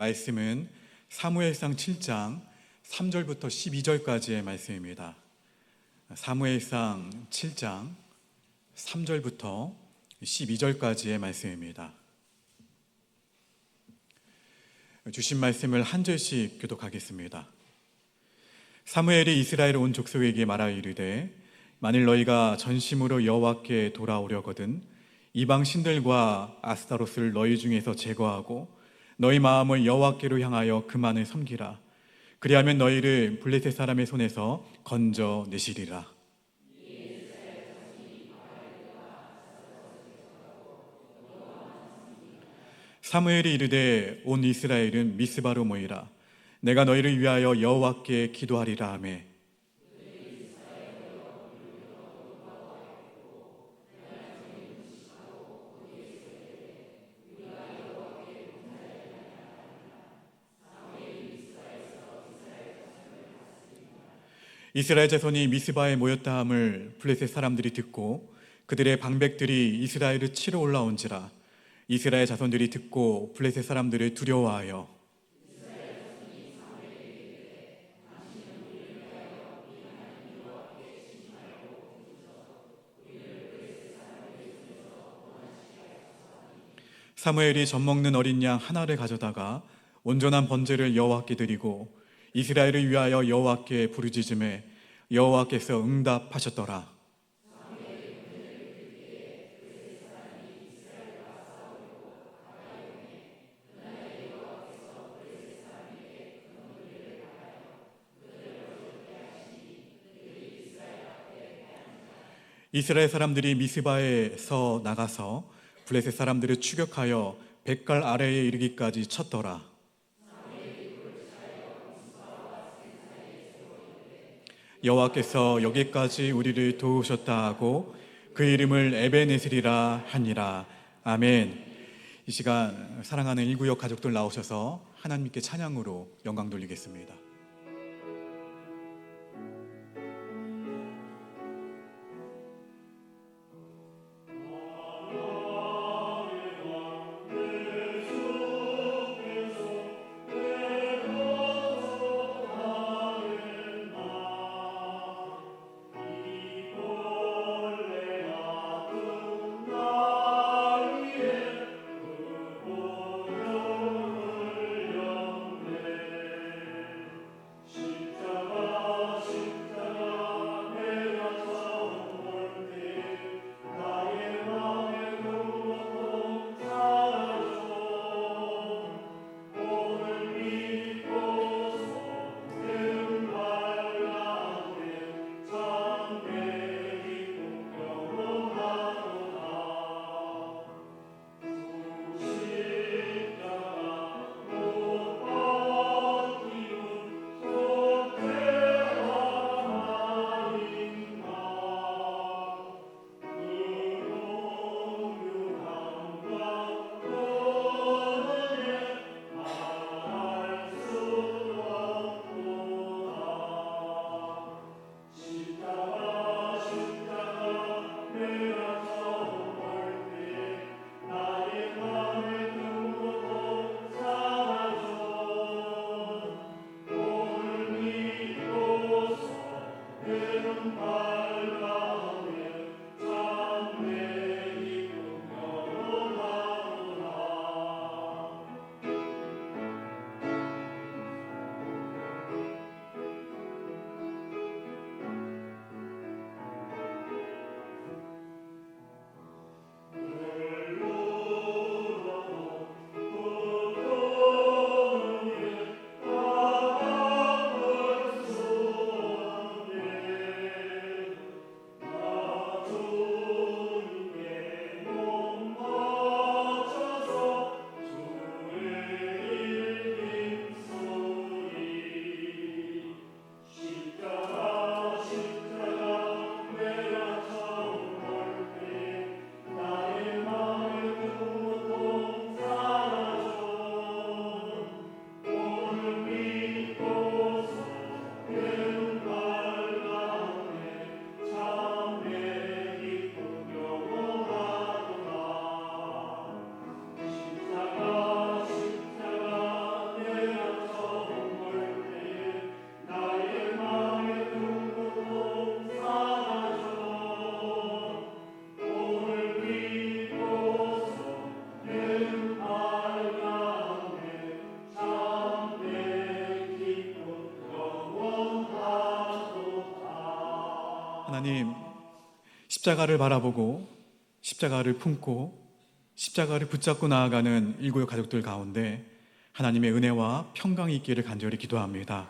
말씀은 사무엘상 7장 3절부터 12절까지의 말씀입니다. 사무엘상 7장 3절부터 12절까지의 말씀입니다. 주신 말씀을 한 절씩 교독하겠습니다. 사무엘이 이스라엘 온 족속에게 말하여 이르되 만일 너희가 전심으로 여호와께 돌아오려거든 이방 신들과 아스타롯을 너희 중에서 제거하고 너희 마음을 여호와께로 향하여 그만을 섬기라. 그리하면 너희를 블레셋 사람의 손에서 건져 내시리라. 사무엘이 이르되 온 이스라엘은 미스바로 모이라. 내가 너희를 위하여 여호와께 기도하리라 하매 이스라엘 자손이 미스바에 모였다 함을 블레셋 사람들이 듣고 그들의 방백들이 이스라엘을 치러 올라온지라. 이스라엘 자손들이 듣고 블레셋 사람들을 두려워하여 사무엘이 젖먹는 어린 양 하나를 가져다가 온전한 번제를 여호와께 드리고 이스라엘을 위하여 여호와께 부르짖음에 여호와께서 응답하셨더라. 이스라엘 사람들이 미스바에서 나가서 블레셋 사람들을 추격하여 벳갈 아래에 이르기까지 쳤더라. 여호와께서 여기까지 우리를 도우셨다 하고 그 이름을 에베네셀이라 하니라. 아멘. 이 시간 사랑하는 일구역 가족들 나오셔서 하나님께 찬양으로 영광 돌리겠습니다. 하나님, 십자가를 바라보고 십자가를 품고 십자가를 붙잡고 나아가는 일구의 가족들 가운데 하나님의 은혜와 평강이 있기를 간절히 기도합니다.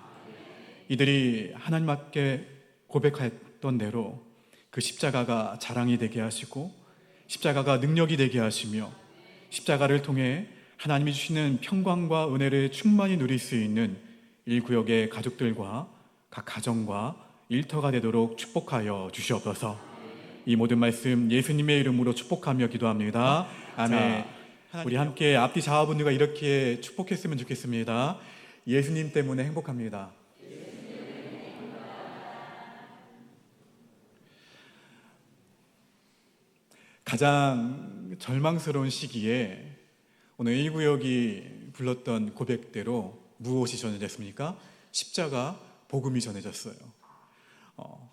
이들이 하나님 앞에 고백했던 대로 그 십자가가 자랑이 되게 하시고 십자가가 능력이 되게 하시며 십자가를 통해 하나님이 주시는 평강과 은혜를 충만히 누릴 수 있는 일구역의 가족들과 각 가정과 일터가 되도록 축복하여 주시옵소서. 이 모든 말씀 예수님의 이름으로 축복하며 기도합니다. 아멘. 우리 함께 앞뒤 자화분들과 이렇게 축복했으면 좋겠습니다. 예수님 때문에 행복합니다. 가장 절망스러운 시기에 오늘 1구역이 불렀던 고백대로 무엇이 전해졌습니까? 십자가 복음이 전해졌어요.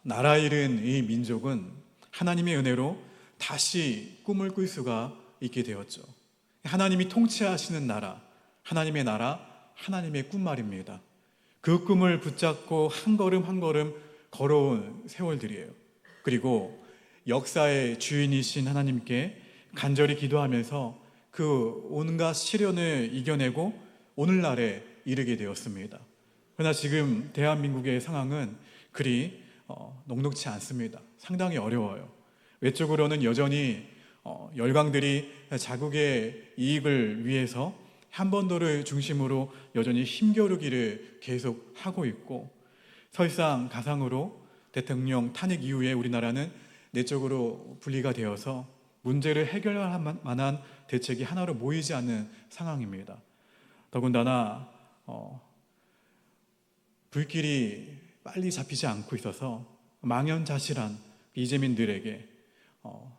나라 잃은 이 민족은 하나님의 은혜로 다시 꿈을 꿀 수가 있게 되었죠. 하나님이 통치하시는 나라, 하나님의 나라, 하나님의 꿈 말입니다. 그 꿈을 붙잡고 한 걸음 한 걸음 걸어온 세월들이에요. 그리고 역사의 주인이신 하나님께 간절히 기도하면서 그 온갖 시련을 이겨내고 오늘날에 이르게 되었습니다. 그러나 지금 대한민국의 상황은 그리 녹록지 않습니다. 상당히 어려워요. 외적으로는 여전히 열강들이 자국의 이익을 위해서 한반도를 중심으로 여전히 힘겨루기를 계속 하고 있고, 설상가상으로 대통령 탄핵 이후에 우리나라는 내적으로 분리가 되어서 문제를 해결할 만한 대책이 하나로 모이지 않는 상황입니다. 더군다나 불길이 빨리 잡히지 않고 있어서 망연자실한 이재민들에게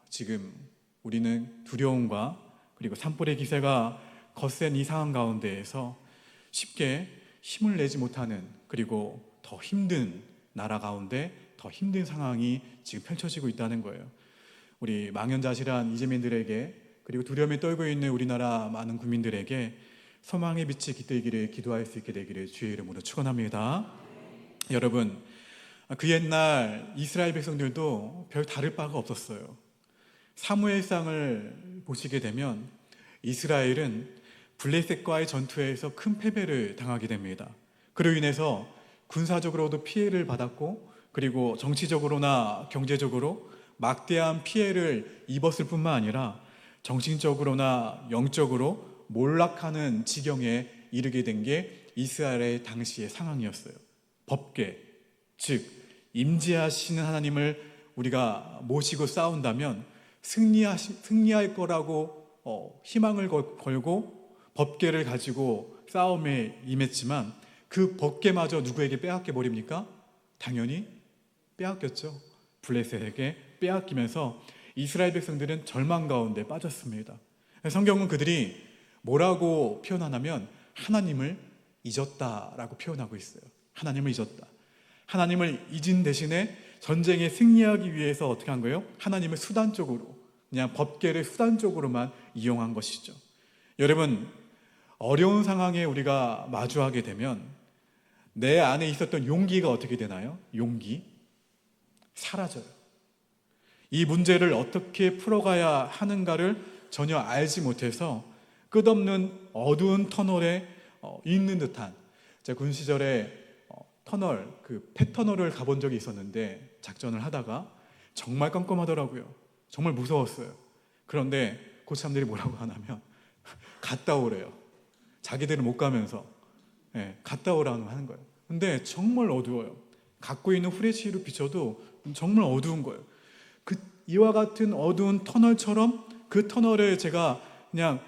지금 우리는 두려움과 그리고 산불의 기세가 거센 이 상황 가운데에서 쉽게 힘을 내지 못하는, 그리고 더 힘든 나라 가운데 더 힘든 상황이 지금 펼쳐지고 있다는 거예요. 우리 망연자실한 이재민들에게, 그리고 두려움에 떨고 있는 우리나라 많은 국민들에게 소망의 빛이 깃들기를 기도할 수 있게 되기를 주의 이름으로 축원합니다. 여러분, 그 옛날 이스라엘 백성들도 별 다를 바가 없었어요. 사무엘상을 보시게 되면 이스라엘은 블레셋과의 전투에서 큰 패배를 당하게 됩니다. 그로 인해서 군사적으로도 피해를 받았고, 그리고 정치적으로나 경제적으로 막대한 피해를 입었을 뿐만 아니라 정신적으로나 영적으로 몰락하는 지경에 이르게 된 게 이스라엘의 당시의 상황이었어요. 법궤, 즉 임재하시는 하나님을 우리가 모시고 싸운다면 승리할 거라고 희망을 걸고 법궤를 가지고 싸움에 임했지만 그 법궤마저 누구에게 빼앗겨 버립니까? 당연히 빼앗겼죠. 블레셋에게 빼앗기면서 이스라엘 백성들은 절망 가운데 빠졌습니다. 성경은 그들이 뭐라고 표현하냐면 하나님을 잊었다라고 표현하고 있어요. 하나님을 잊었다. 하나님을 잊은 대신에 전쟁에 승리하기 위해서 어떻게 한 거예요? 하나님을 수단적으로, 그냥 법궤를 수단적으로만 이용한 것이죠. 여러분, 어려운 상황에 우리가 마주하게 되면 내 안에 있었던 용기가 어떻게 되나요? 용기? 사라져요. 이 문제를 어떻게 풀어가야 하는가를 전혀 알지 못해서 끝없는 어두운 터널에 있는 듯한, 제가 군 시절에 터널, 그 폐터널을 가본 적이 있었는데 작전을 하다가 정말 깜깜하더라고요. 정말 무서웠어요. 그런데 고참들이 뭐라고 하냐면 갔다 오래요. 자기들은 못 가면서 갔다 오라고 하는 거예요. 근데 정말 어두워요. 갖고 있는 후레쉬로 비춰도 정말 어두운 거예요. 이와 같은 어두운 터널처럼 그 터널을 제가 그냥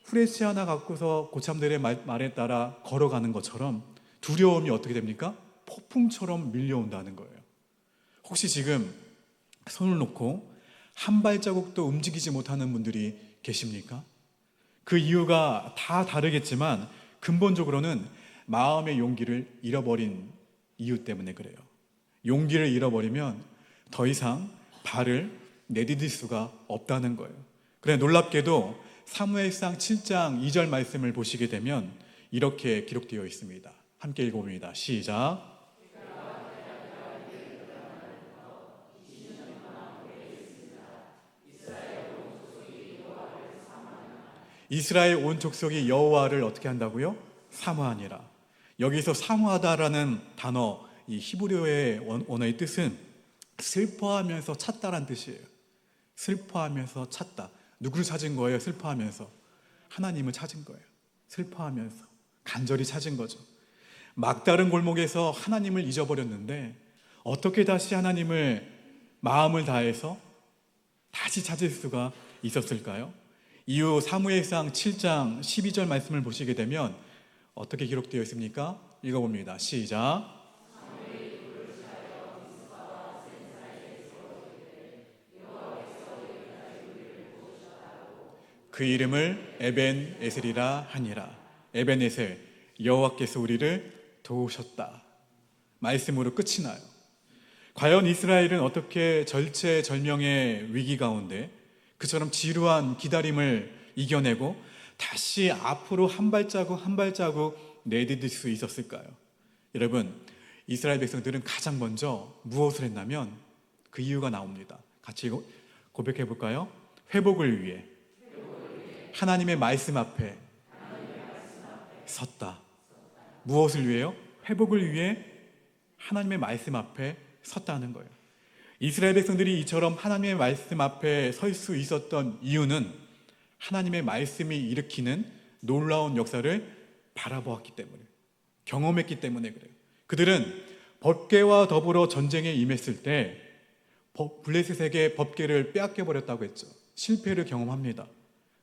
후레쉬 하나 갖고서 고참들의 말에 따라 걸어가는 것처럼 두려움이 어떻게 됩니까? 폭풍처럼 밀려온다는 거예요. 혹시 지금 손을 놓고 한 발자국도 움직이지 못하는 분들이 계십니까? 그 이유가 다 다르겠지만 근본적으로는 마음의 용기를 잃어버린 이유 때문에 그래요. 용기를 잃어버리면 더 이상 발을 내디딜 수가 없다는 거예요. 그래, 놀랍게도 사무엘상 7장 2절 말씀을 보시게 되면 이렇게 기록되어 있습니다. 함께 읽어봅니다. 시작. 이스라엘 온 족속이 여호와를 어떻게 한다고요? 사모하니라. 여기서 사모하다라는 단어, 이 히브리어의 원어의 뜻은 슬퍼하면서 찾다란 뜻이에요. 슬퍼하면서 찾다. 누구를 찾은 거예요? 슬퍼하면서. 하나님을 찾은 거예요. 슬퍼하면서 간절히 찾은 거죠. 막다른 골목에서 하나님을 잊어버렸는데 어떻게 다시 하나님을 마음을 다해서 다시 찾을 수가 있었을까요? 이후 사무엘상 7장 12절 말씀을 보시게 되면 어떻게 기록되어 있습니까? 읽어봅니다. 시작. 그 이름을 에벤 에셀이라 하니라. 에벤 에셀, 여호와께서 우리를 도우셨다. 말씀으로 끝이 나요. 과연 이스라엘은 어떻게 절체절명의 위기 가운데 그처럼 지루한 기다림을 이겨내고 다시 앞으로 한 발자국 한 발자국 내디딜 수 있었을까요? 여러분, 이스라엘 백성들은 가장 먼저 무엇을 했냐면 그 이유가 나옵니다. 같이 고백해 볼까요? 회복을 위해 하나님의 말씀 앞에 섰다. 무엇을 위해요? 회복을 위해 하나님의 말씀 앞에 섰다는 거예요. 이스라엘 백성들이 이처럼 하나님의 말씀 앞에 설 수 있었던 이유는 하나님의 말씀이 일으키는 놀라운 역사를 바라보았기 때문에, 경험했기 때문에 그래요. 그들은 법궤와 더불어 전쟁에 임했을 때 블레셋에게 법궤를 빼앗겨 버렸다고 했죠. 실패를 경험합니다.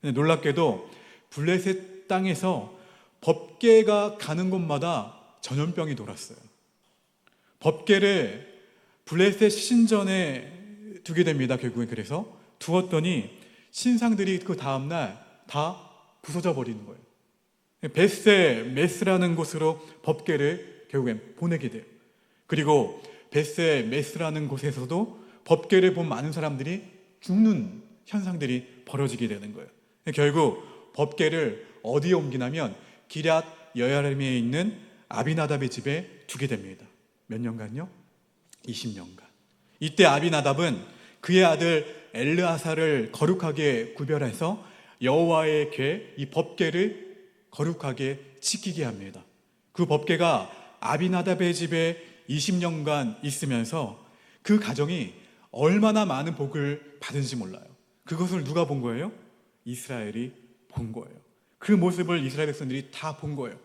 근데 놀랍게도 블레셋 땅에서 법궤가 가는 곳마다 전염병이 돌았어요. 법궤를 블레셋 신전에 두게 됩니다. 결국엔 그래서 두었더니 신상들이 그 다음날 다 부서져 버리는 거예요. 벳세 메스라는 곳으로 법궤를 결국엔 보내게 돼요. 그리고 벳세 메스라는 곳에서도 법궤를 본 많은 사람들이 죽는 현상들이 벌어지게 되는 거예요. 결국 법궤를 어디에 옮기냐면 기럇 여야림에 있는 아비나답의 집에 두게 됩니다. 몇 년간요? 20년간. 이때 아비나답은 그의 아들 엘르아사를 거룩하게 구별해서 여호와의 궤, 이 법궤를 거룩하게 지키게 합니다. 그 법궤가 아비나답의 집에 20년간 있으면서 그 가정이 얼마나 많은 복을 받은지 몰라요. 그것을 누가 본 거예요? 이스라엘이 본 거예요. 그 모습을 이스라엘 백성들이 다 본 거예요.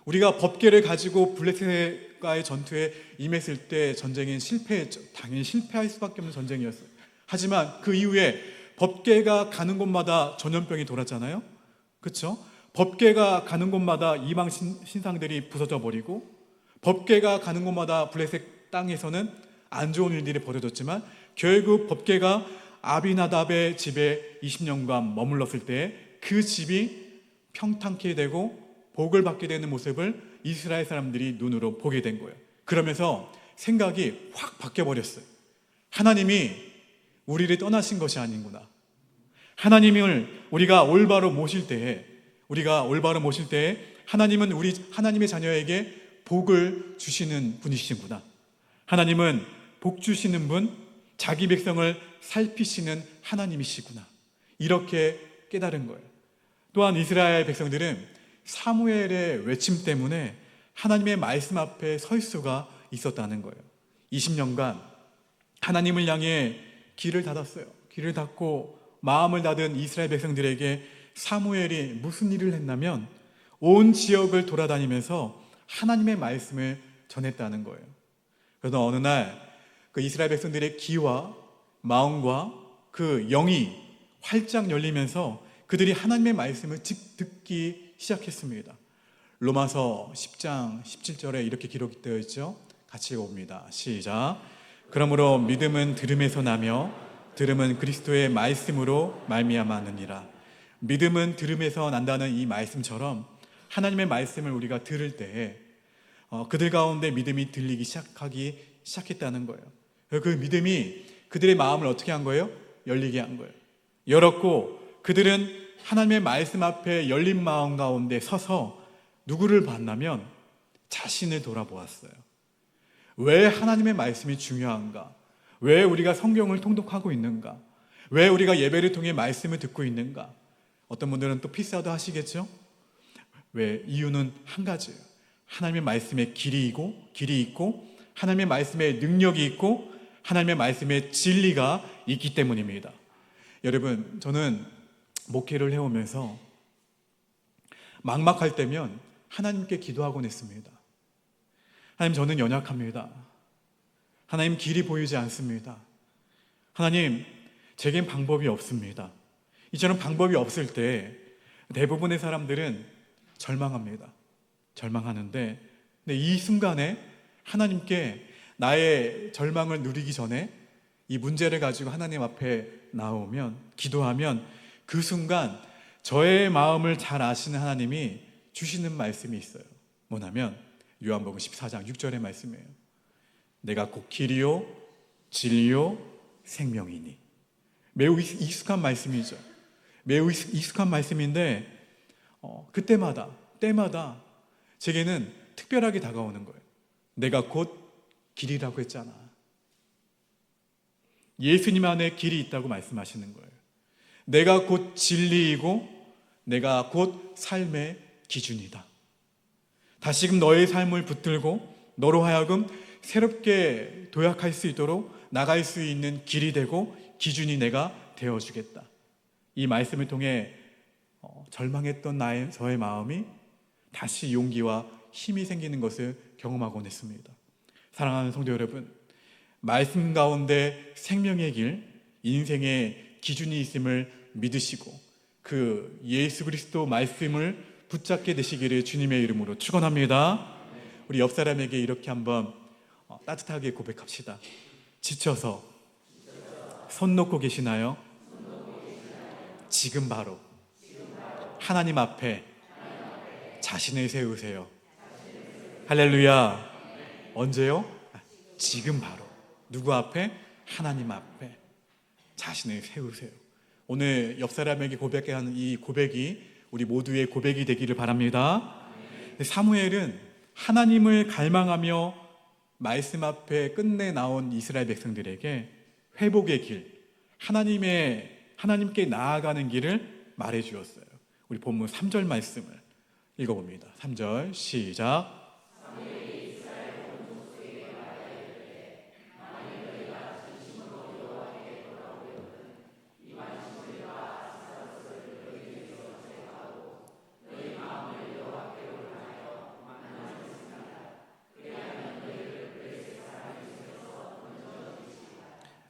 우리가 법궤를 가지고 블레셋과의 전투에 임했을 때 전쟁엔 실패했죠. 당연히 실패할 수밖에 없는 전쟁이었어요. 하지만 그 이후에 법궤가 가는 곳마다 전염병이 돌았잖아요. 그렇죠? 법궤가 가는 곳마다 이방 신상들이 부서져 버리고 법궤가 가는 곳마다 블레셋 땅에서는 안 좋은 일들이 벌어졌지만 결국 법궤가 아비나답의 집에 20년간 머물렀을 때 그 집이 평탄케 되고 복을 받게 되는 모습을 이스라엘 사람들이 눈으로 보게 된 거예요. 그러면서 생각이 확 바뀌어버렸어요. 하나님이 우리를 떠나신 것이 아닌구나. 하나님을 우리가 올바로 모실 때에 하나님은 우리 하나님의 자녀에게 복을 주시는 분이시구나. 하나님은 복 주시는 분, 자기 백성을 살피시는 하나님이시구나. 이렇게 깨달은 거예요. 또한 이스라엘 백성들은 사무엘의 외침 때문에 하나님의 말씀 앞에 설 수가 있었다는 거예요. 20년간 하나님을 향해 길을 닫았어요. 길을 닫고 마음을 닫은 이스라엘 백성들에게 사무엘이 무슨 일을 했냐면 온 지역을 돌아다니면서 하나님의 말씀을 전했다는 거예요. 그래서 어느 날 그 이스라엘 백성들의 귀와 마음과 그 영이 활짝 열리면서 그들이 하나님의 말씀을 듣기 시작했습니다. 로마서 10장 17절에 이렇게 기록되어 있죠. 같이 읽어봅니다. 시작. 그러므로 믿음은 들음에서 나며 들음은 그리스도의 말씀으로 말미암았느니라. 믿음은 들음에서 난다는 이 말씀처럼 하나님의 말씀을 우리가 들을 때에 그들 가운데 믿음이 들리기 시작했다는 거예요. 그 믿음이 그들의 마음을 어떻게 한 거예요? 열리게 한 거예요. 열었고 그들은 하나님의 말씀 앞에 열린 마음 가운데 서서 누구를 봤냐면 자신을 돌아보았어요. 왜 하나님의 말씀이 중요한가? 왜 우리가 성경을 통독하고 있는가? 왜 우리가 예배를 통해 말씀을 듣고 있는가? 어떤 분들은 또 피사도 하시겠죠? 왜? 이유는 한 가지예요. 하나님의 말씀에 길이 있고 하나님의 말씀에 능력이 있고 하나님의 말씀에 진리가 있기 때문입니다. 여러분, 저는 목회를 해오면서 막막할 때면 하나님께 기도하곤 했습니다. 하나님, 저는 연약합니다. 하나님, 길이 보이지 않습니다. 하나님, 제겐 방법이 없습니다. 이처럼 방법이 없을 때 대부분의 사람들은 절망합니다. 절망하는데, 근데 이 순간에 하나님께 나의 절망을 누리기 전에 이 문제를 가지고 하나님 앞에 나오면, 기도하면 그 순간 저의 마음을 잘 아시는 하나님이 주시는 말씀이 있어요. 뭐냐면 요한복음 14장 6절의 말씀이에요. 내가 곧 길이요 진리요 생명이니. 매우 익숙한 말씀이죠. 매우 익숙한 말씀인데 때마다 제게는 특별하게 다가오는 거예요. 내가 곧 길이라고 했잖아. 예수님 안에 길이 있다고 말씀하시는 거예요. 내가 곧 진리이고 내가 곧 삶의 기준이다. 다시금 너의 삶을 붙들고 너로 하여금 새롭게 도약할 수 있도록 나갈 수 있는 길이 되고 기준이 내가 되어주겠다. 이 말씀을 통해 절망했던 저의 마음이 다시 용기와 힘이 생기는 것을 경험하곤 했습니다. 사랑하는 성도 여러분, 말씀 가운데 생명의 길, 인생의 기준이 있음을 믿으시고 그 예수 그리스도 말씀을 붙잡게 되시기를 주님의 이름으로 축원합니다. 우리 옆 사람에게 이렇게 한번 따뜻하게 고백합시다. 지쳐서 손 놓고 계시나요? 지금 바로 하나님 앞에 자신을 세우세요. 할렐루야. 언제요? 지금 바로. 누구 앞에? 하나님 앞에 자신을 세우세요. 오늘 옆 사람에게 고백하는 이 고백이 우리 모두의 고백이 되기를 바랍니다. 사무엘은 하나님을 갈망하며 말씀 앞에 끝내 나온 이스라엘 백성들에게 회복의 길, 하나님께 나아가는 길을 말해 주었어요. 우리 본문 3절 말씀을 읽어봅니다. 3절 시작.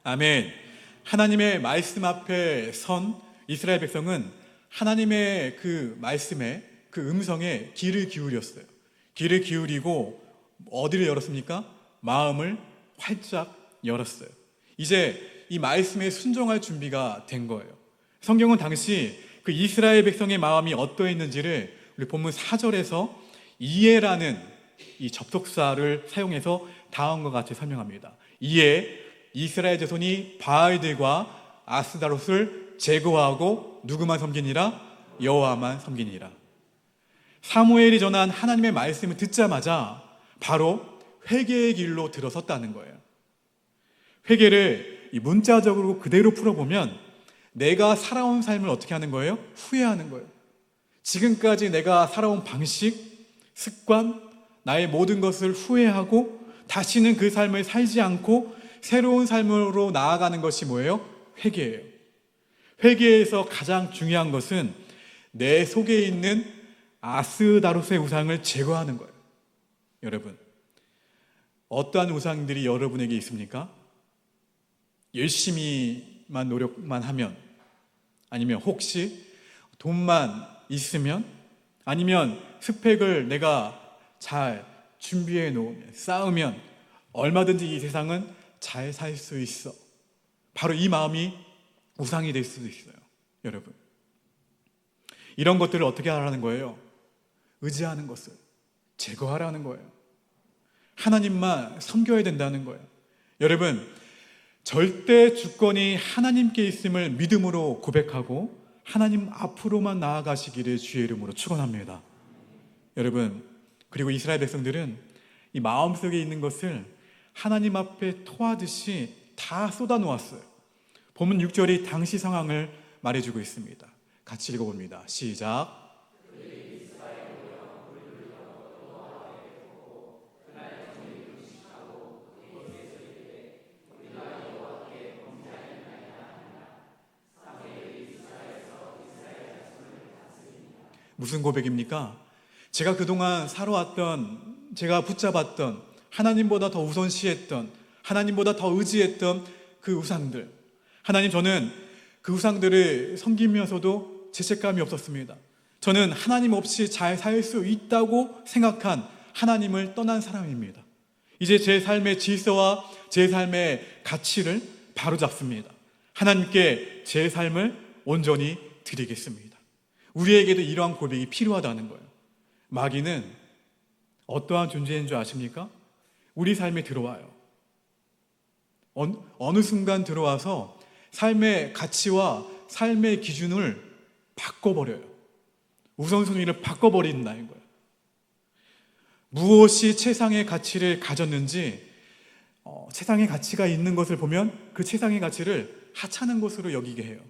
아멘. 하나님의 말씀 앞에 선 이스라엘 백성은 하나님의 그 말씀에, 그 음성에 귀를 기울였어요. 귀를 기울이고 어디를 열었습니까? 마음을 활짝 열었어요. 이제 이 말씀에 순종할 준비가 된 거예요. 성경은 당시 그 이스라엘 백성의 마음이 어떠했는지를 우리 본문 4절에서 이에라는 이 접속사를 사용해서 다음과 같이 설명합니다. 이에 이스라엘 자손이 바알들과 아스다롯을 제거하고 누구만 섬기니라? 여호와만 섬기니라. 사무엘이 전한 하나님의 말씀을 듣자마자 바로 회개의 길로 들어섰다는 거예요. 회개를 이 문자적으로 그대로 풀어보면 내가 살아온 삶을 어떻게 하는 거예요? 후회하는 거예요. 지금까지 내가 살아온 방식, 습관, 나의 모든 것을 후회하고 다시는 그 삶을 살지 않고 새로운 삶으로 나아가는 것이 뭐예요? 회개예요. 회개에서 가장 중요한 것은 내 속에 있는 아스다롯의 우상을 제거하는 거예요. 여러분, 어떠한 우상들이 여러분에게 있습니까? 열심히만 노력만 하면, 아니면 혹시 돈만 있으면, 아니면 스펙을 내가 잘 준비해 놓으면, 쌓으면 얼마든지 이 세상은 잘 살 수 있어. 바로 이 마음이 우상이 될 수도 있어요. 여러분, 이런 것들을 어떻게 하라는 거예요? 의지하는 것을 제거하라는 거예요. 하나님만 섬겨야 된다는 거예요. 여러분, 절대 주권이 하나님께 있음을 믿음으로 고백하고 하나님 앞으로만 나아가시기를 주의 이름으로 축원합니다. 여러분, 그리고 이스라엘 백성들은 이 마음속에 있는 것을 하나님 앞에 토하듯이 다 쏟아놓았어요. 본문 6절이 당시 상황을 말해주고 있습니다. 같이 읽어봅니다. 시작. 무슨 고백입니까? 제가 그동안 살아왔던, 제가 붙잡았던, 하나님보다 더 우선시했던, 하나님보다 더 의지했던 그 우상들, 하나님, 저는 그 우상들을 섬기면서도 죄책감이 없었습니다. 저는 하나님 없이 잘 살 수 있다고 생각한 하나님을 떠난 사람입니다. 이제 제 삶의 질서와 제 삶의 가치를 바로잡습니다. 하나님께 제 삶을 온전히 드리겠습니다. 우리에게도 이러한 고백이 필요하다는 거예요. 마귀는 어떠한 존재인 줄 아십니까? 우리 삶에 들어와요. 어느 순간 들어와서 삶의 가치와 삶의 기준을 바꿔버려요. 우선순위를 바꿔버린다는 거예요. 무엇이 최상의 가치를 가졌는지, 최상의 가치가 있는 것을 보면 그 최상의 가치를 하찮은 것으로 여기게 해요.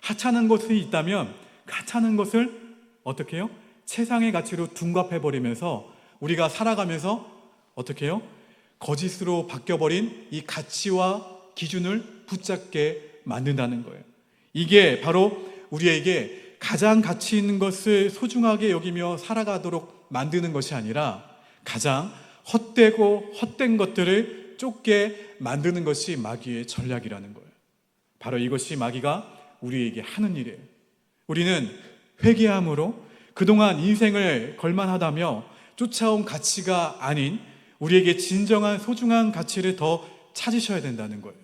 하찮은 것이 있다면 그 하찮은 것을 어떻게 해요? 최상의 가치로 둔갑해버리면서 우리가 살아가면서 어떻게 해요? 거짓으로 바뀌어버린 이 가치와 기준을 붙잡게 만든다는 거예요. 이게 바로 우리에게 가장 가치 있는 것을 소중하게 여기며 살아가도록 만드는 것이 아니라 가장 헛되고 헛된 것들을 쫓게 만드는 것이 마귀의 전략이라는 거예요. 바로 이것이 마귀가 우리에게 하는 일이에요. 우리는 회개함으로 그동안 인생을 걸만하다며 쫓아온 가치가 아닌 우리에게 진정한 소중한 가치를 더 찾으셔야 된다는 거예요.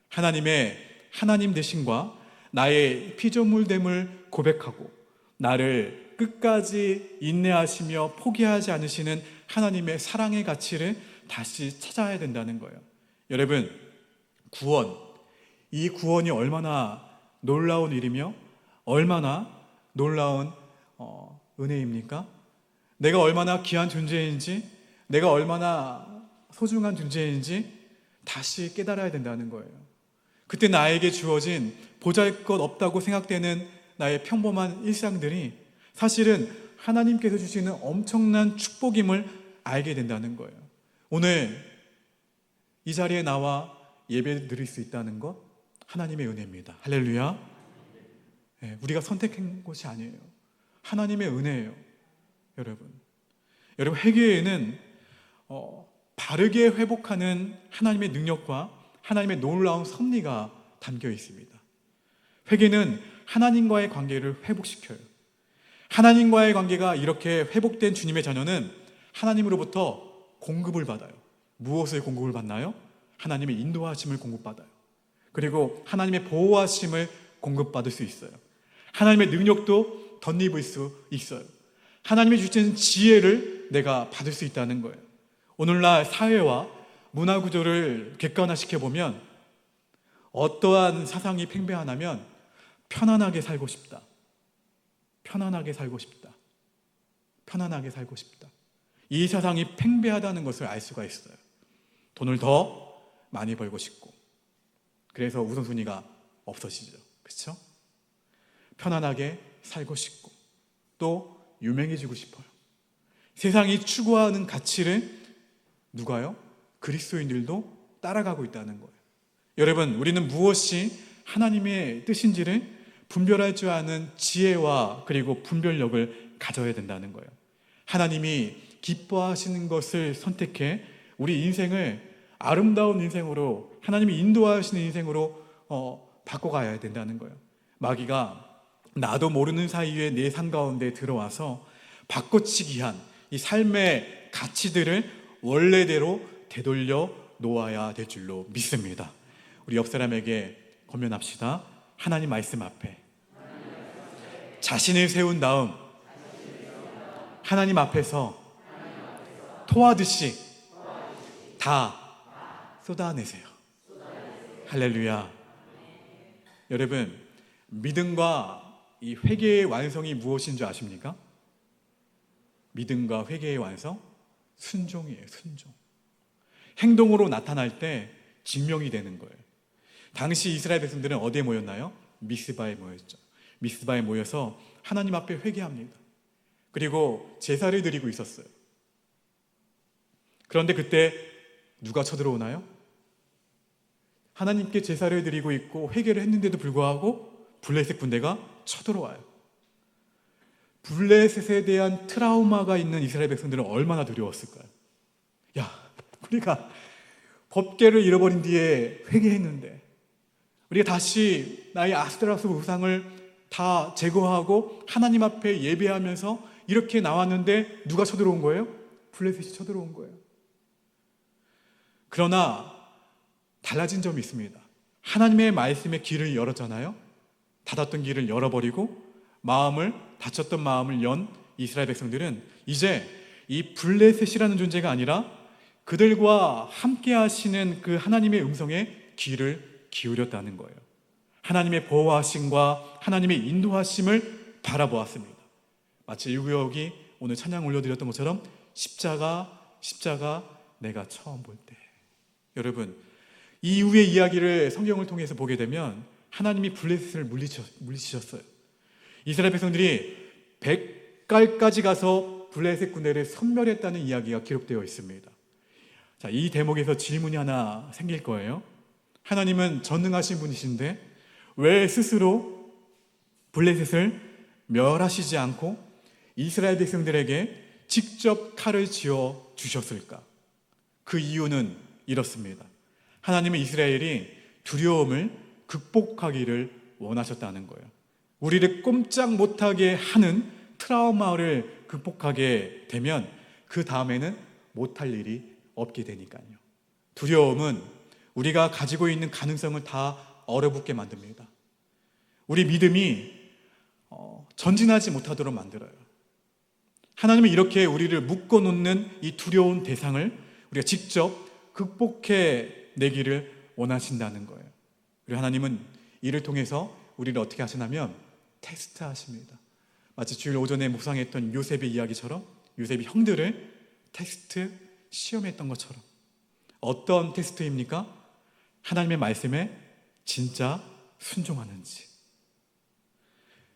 하나님 되심과 나의 피조물됨을 고백하고 나를 끝까지 인내하시며 포기하지 않으시는 하나님의 사랑의 가치를 다시 찾아야 된다는 거예요. 여러분, 이 구원이 얼마나 놀라운 일이며 얼마나 놀라운 은혜입니까? 내가 얼마나 귀한 존재인지, 내가 얼마나 소중한 존재인지 다시 깨달아야 된다는 거예요. 그때 나에게 주어진 보잘것없다고 생각되는 나의 평범한 일상들이 사실은 하나님께서 주시는 엄청난 축복임을 알게 된다는 거예요. 오늘 이 자리에 나와 예배 드릴 수 있다는 것, 하나님의 은혜입니다. 할렐루야. 우리가 선택한 것이 아니에요. 하나님의 은혜예요. 여러분, 회개에는 바르게 회복하는 하나님의 능력과 하나님의 놀라운 섭리가 담겨 있습니다. 회개는 하나님과의 관계를 회복시켜요. 하나님과의 관계가 이렇게 회복된 주님의 자녀는 하나님으로부터 공급을 받아요. 무엇을 공급을 받나요? 하나님의 인도하심을 공급받아요. 그리고 하나님의 보호하심을 공급받을 수 있어요. 하나님의 능력도 덧입을 수 있어요. 하나님이 주신 지혜를 내가 받을 수 있다는 거예요. 오늘날 사회와 문화 구조를 객관화시켜보면 어떠한 사상이 팽배하냐면 편안하게 살고 싶다. 편안하게 살고 싶다. 편안하게 살고 싶다. 이 사상이 팽배하다는 것을 알 수가 있어요. 돈을 더 많이 벌고 싶고, 그래서 우선순위가 없어지죠. 그렇죠? 편안하게 살고 싶고, 또 유명해지고 싶어요. 세상이 추구하는 가치를 누가요? 그리스도인들도 따라가고 있다는 거예요. 여러분, 우리는 무엇이 하나님의 뜻인지를 분별할 줄 아는 지혜와 그리고 분별력을 가져야 된다는 거예요. 하나님이 기뻐하시는 것을 선택해 우리 인생을 아름다운 인생으로, 하나님이 인도하시는 인생으로 바꿔가야 된다는 거예요. 마귀가 나도 모르는 사이에 내 삶 가운데 들어와서 바꿔치기한 이 삶의 가치들을 원래대로 되돌려 놓아야 될 줄로 믿습니다. 우리 옆 사람에게 권면합시다. 하나님 말씀 앞에 자신을 세운 다음 하나님 앞에서 토하듯이 다 쏟아내세요. 할렐루야. 여러분, 믿음과 이 회개의 완성이 무엇인 줄 아십니까? 믿음과 회개의 완성? 순종이에요. 순종. 행동으로 나타날 때 증명이 되는 거예요. 당시 이스라엘 백성들은 어디에 모였나요? 미스바에 모였죠. 미스바에 모여서 하나님 앞에 회개합니다. 그리고 제사를 드리고 있었어요. 그런데 그때 누가 쳐들어오나요? 하나님께 제사를 드리고 있고 회개를 했는데도 불구하고 블레셋 군대가 쳐들어와요. 블레셋에 대한 트라우마가 있는 이스라엘 백성들은 얼마나 두려웠을까요? 야, 우리가 법궤를 잃어버린 뒤에 회개했는데, 우리가 다시 나의 아스테라스 우상을 다 제거하고 하나님 앞에 예배하면서 이렇게 나왔는데 누가 쳐들어온 거예요? 블레셋이 쳐들어온 거예요. 그러나 달라진 점이 있습니다. 하나님의 말씀의 길을 열었잖아요. 닫았던 길을 열어버리고 닫혔던 마음을 연 이스라엘 백성들은 이제 이 블레셋이라는 존재가 아니라 그들과 함께 하시는 그 하나님의 음성에 귀를 기울였다는 거예요. 하나님의 보호하심과 하나님의 인도하심을 바라보았습니다. 마치 일구역이 오늘 찬양 올려드렸던 것처럼 십자가 내가 처음 볼 때. 여러분, 이 이후의 이야기를 성경을 통해서 보게 되면 하나님이 블레셋을 물리치셨어요. 이스라엘 백성들이 백갈까지 가서 블레셋 군대를 섬멸했다는 이야기가 기록되어 있습니다. 자, 이 대목에서 질문이 하나 생길 거예요. 하나님은 전능하신 분이신데 왜 스스로 블레셋을 멸하시지 않고 이스라엘 백성들에게 직접 칼을 쥐어 주셨을까? 그 이유는 이렇습니다. 하나님은 이스라엘이 두려움을 극복하기를 원하셨다는 거예요. 우리를 꼼짝 못하게 하는 트라우마를 극복하게 되면 그 다음에는 못할 일이 없게 되니까요. 두려움은 우리가 가지고 있는 가능성을 다 얼어붙게 만듭니다. 우리 믿음이 전진하지 못하도록 만들어요. 하나님은 이렇게 우리를 묶어놓는 이 두려운 대상을 우리가 직접 극복해 내기를 원하신다는 거예요. 그리고 하나님은 이를 통해서 우리를 어떻게 하시냐면 테스트하십니다. 마치 주일 오전에 묵상했던 요셉의 이야기처럼 요셉이 형들을 시험했던 것처럼. 어떤 테스트입니까? 하나님의 말씀에 진짜 순종하는지,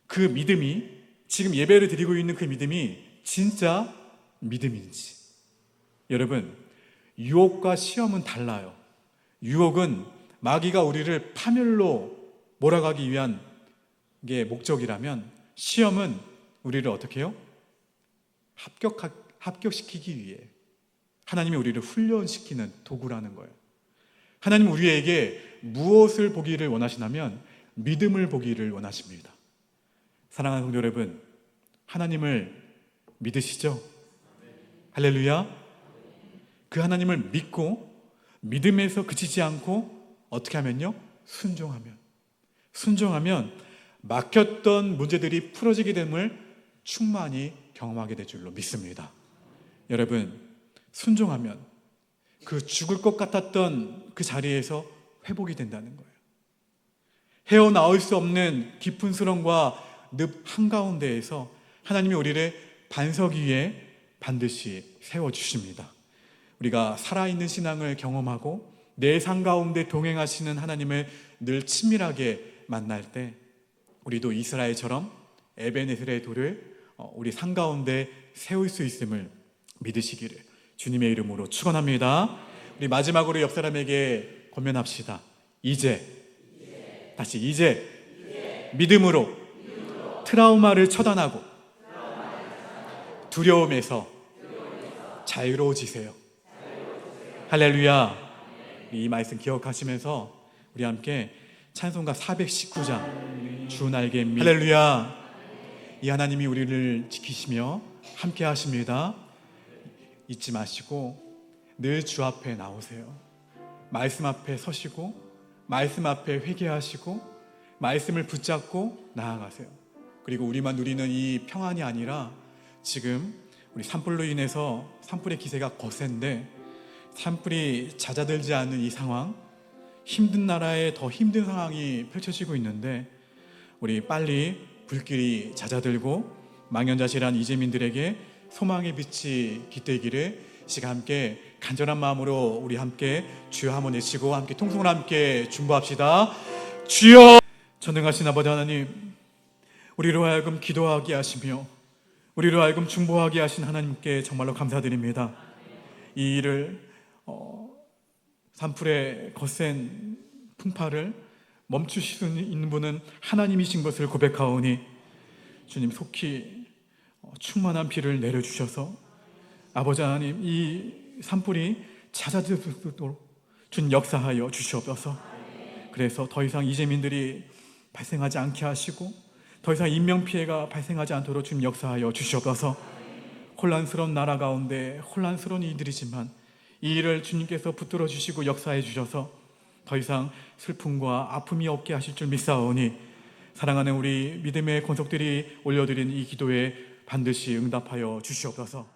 그 믿음이, 지금 예배를 드리고 있는 그 믿음이 진짜 믿음인지. 여러분, 유혹과 시험은 달라요. 유혹은 마귀가 우리를 파멸로 몰아가기 위한 게 목적이라면, 시험은 우리를 어떻게 해요? 합격시키기 위해 하나님이 우리를 훈련시키는 도구라는 거예요. 하나님은 우리에게 무엇을 보기를 원하시냐면 믿음을 보기를 원하십니다. 사랑하는 성도 여러분, 하나님을 믿으시죠? 할렐루야. 그 하나님을 믿고 믿음에서 그치지 않고 어떻게 하면요? 순종하면 막혔던 문제들이 풀어지게 됨을 충만히 경험하게 될 줄로 믿습니다. 여러분, 순종하면 그 죽을 것 같았던 그 자리에서 회복이 된다는 거예요. 헤어나올 수 없는 깊은 수렁과 늪 한가운데에서 하나님이 우리를 반석 위에 반드시 세워주십니다. 우리가 살아있는 신앙을 경험하고 내 삶 가운데 동행하시는 하나님을 늘 친밀하게 만날 때 우리도 이스라엘처럼 에베네셀의 돌을 우리 삶 가운데 세울 수 있음을 믿으시기를 주님의 이름으로 축원합니다. 우리 마지막으로 옆 사람에게 권면합시다. 이제 믿음으로 트라우마를 처단하고 두려움에서 자유로워지세요. 할렐루야. 이 말씀 기억하시면서 우리 함께 찬송가 419장 주 날개 밑. 할렐루야. 이 하나님이 우리를 지키시며 함께 하십니다. 잊지 마시고 늘 주 앞에 나오세요. 말씀 앞에 서시고 말씀 앞에 회개하시고 말씀을 붙잡고 나아가세요. 그리고 우리만 누리는 이 평안이 아니라 지금 우리 산불로 인해서 산불의 기세가 거센데 산불이 잦아들지 않는 이 상황, 힘든 나라에 더 힘든 상황이 펼쳐지고 있는데 우리 빨리 불길이 잦아들고 망연자실한 이재민들에게 소망의 빛이 깃들기를 시간 함께 간절한 마음으로 우리 함께 주여 한번 외치고 함께 통성을 함께 중보합시다. 주여! 전능하신 아버지 하나님, 우리로 하여금 기도하게 하시며 우리로 하여금 중보하게 하신 하나님께 정말로 감사드립니다. 이 일을 산불의 거센 풍파를 멈추실 수 있는 분은 하나님이신 것을 고백하오니 주님 속히 충만한 비를 내려주셔서 아버지 하나님 이 산불이 잦아들도록 주님 역사하여 주시옵소서. 그래서 더 이상 이재민들이 발생하지 않게 하시고 더 이상 인명피해가 발생하지 않도록 주님 역사하여 주시옵소서. 혼란스러운 나라 가운데 혼란스러운 이들이지만 이 일을 주님께서 붙들어 주시고 역사해 주셔서 더 이상 슬픔과 아픔이 없게 하실 줄 믿사오니 사랑하는 우리 믿음의 권속들이 올려드린 이 기도에 반드시 응답하여 주시옵소서.